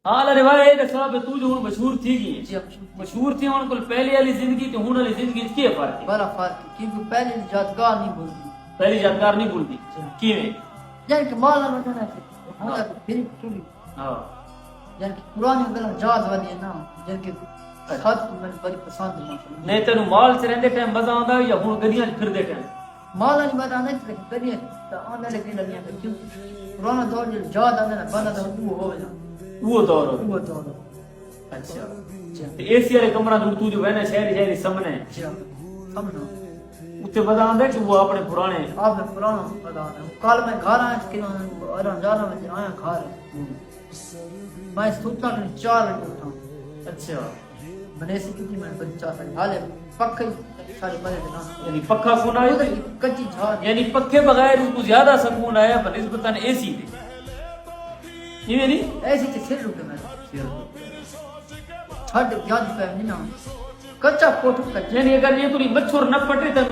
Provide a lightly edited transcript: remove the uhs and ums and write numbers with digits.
हाल रिवायत साहब तू जो हुन मशहूर थी गई जी अब मशहूर थी हुन कोल पहले वाली जिंदगी ते हुन वाली जिंदगी च के फर्क है? बड़ा फर्क है क्योंकि पहले यादगार नहीं भूलती पहली यादगार नहीं भूलती किवें? यानी कि माल ना जाना होता फिर चुली हां यानी कि पुरानी गल याद वाली है ना जिनके साथ मैंने बड़ी पसंद है माशाल्लाह नहीं तेनु माल च रहंदे टाइम मजा आंदा या हुन गलियां च फिरदे टाइम? माल नहीं बात आने से करिए तो आने लगे लगियां तो क्यों पुराना दौर जो याद आने ना बना तो वो हो जा वो दौर हो वो दौर अच्छा ते एसी वाले कमरा में तू जो बहना शहरी शहरी सामने जी समझो उत्ते मजा आंदा कि वो अपने पुराने आपने पुराना पता है कल मैं घर आया कि 11 बजे आया घर मैं सोचा कि 4 बजे उठा अच्छा मैंने ऐसी की मैंने बच्चा था हाले पक्के सारे बड़े ना यानी पक्का कौन आया उधर की कच्ची झाड़ यानी पक्के बगैर उनको ज्यादा सुकून आया बनिस्बतन एसी दे ये नहीं ऐसी तो सिर रुके मैं छड़ याद पे नहीं ना कच्चा कोठू कच्चा यानी अगर ये पूरी मच्छर न पटे तो